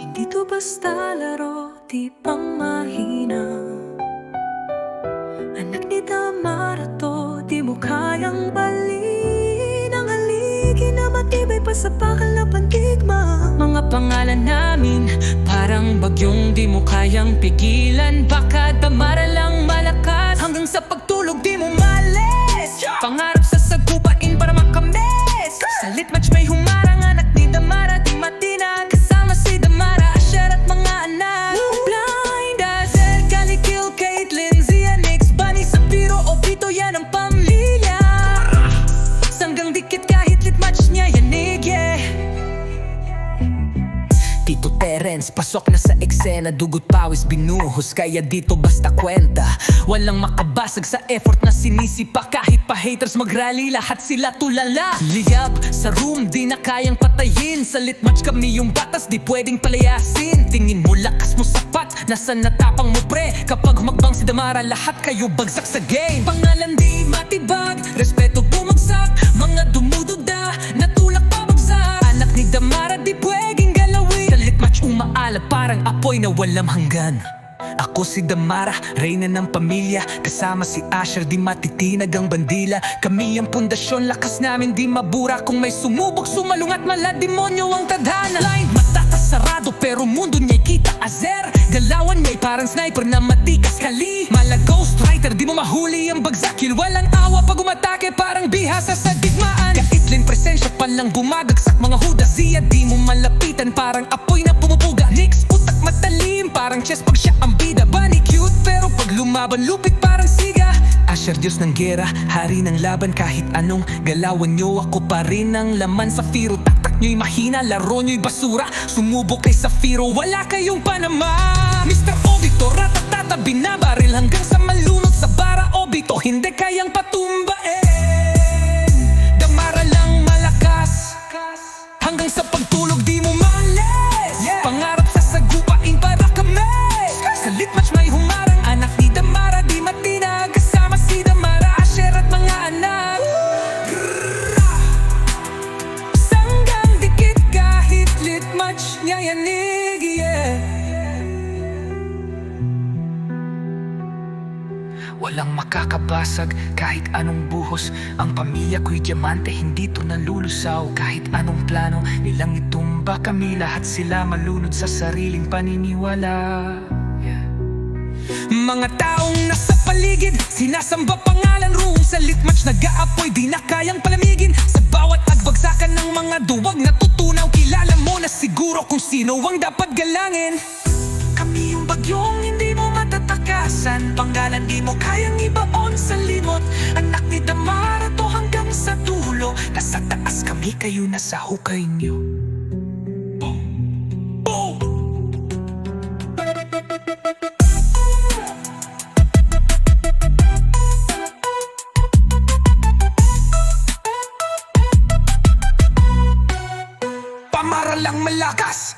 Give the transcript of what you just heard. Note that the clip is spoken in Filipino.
Hindi to basta laro, di pang mahina. Anak ni Tamara to, di mo kayang baliin. Ang haligi na matibay pa sa bakal na pandigma. Mga pangalan namin, parang bagyong di mo kayang pigilan. Baka Tamara lang malakas, hanggang sa pagtulog di mo malis. Pangarap sa sagupain para makamis. Sa litmatch may humarang, anak ni Tamara di matinag. Kasama si Damara, Asher at mga anak. Blind Dazzle, Calikil, Caitlyn, Zia, Nix, Bunny, Sapiro, Obito, yan ang pamilya. Sanggang dikit kahit litmatch niya yanig, yeah. Tito Terence, pasok na sa eksena. Dugot pawis binuhos, kaya dito basta kwenta. Walang makabasag sa effort na sinisipa. Kahit pa haters magrally, lahat sila tulala. Liyab sa room, di na kayang patayin. Sa litmatch kami yung batas, di pwedeng palayasin. Tingin mo lakas mo sapat, nasan natapang mo pre? Kapag humakbang si Damara, lahat kayo bagsak sa game. Pangalan di matibag, respeto bumagsak. Mga dumududa, natulak pabagsak. Anak ni Damara di pwedeng galawin. Sa litmatch umaalat parang apoy na walang hanggan. Ako si Damara, reyna ng pamilya. Kasama si Asher, di matitinag ang bandila. Kami ang pundasyon, lakas namin di mabura. Kung may sumubok, sumalungat, malademonyo ang tadhana. Blind, mata sarado, pero mundo niya'y kita azer. Galawan niya'y parang sniper na matikas kali. Mala ghostwriter, di mo mahuli ang bagsak. Walang awa pag umatake, parang bihasa sa digmaan. Kaitlyn, presensya pa lang bumagagsak. Mga huda, Zia, di mo malapitan, parang apoy na pumupuga. Nix, utak matalim, parang chess pag siya ang bida. Bunny cute, pero pag lumaban, lupit parang siga. Asher, Diyos ng gera, hari ng laban. Kahit anong galawan nyo, ako pa rin ang laman. Sa Firo, taktak nyo'y mahina, laro nyo'y basura. Sumubok kay Safiro, wala kayong panama. Mr. Obito, ratatata, binabaril hanggang sa malunod sa bara. Obito, hindi kayang patumbain. Damara lang malakas, hanggang sa pagtulog di mo malis. Pangarap sa sagupain para kami. Sa litmatch may humarang, anak ni Damara di matinag. Kasama si Damara, Asher at mga anak. Sanggang dikit kahit litmatch niya yanig, yeah. Walang makakabasag kahit anong buhos. Ang pamilya ko'y diamante, hindi to nalulusaw. Kahit anong plano nilang itumba kami, lahat sila malunod sa sariling paniniwala. Mga taong nasa paligid, sinasamba pangalan room. Sa litmatch nag-aapoy, di na kayang palamigin. Sa bawat agbagsakan ng mga duwag natutunaw, kilala mo na siguro kung sino ang dapat galangin. Kami yung bagyong hindi mo matatakasan. Panggalan di mo kayang ibaon sa limot. Anak ni Damara to hanggang sa dulo. Nasa taas kami, kayo nasa hukay nyo. Tamara lang malakas.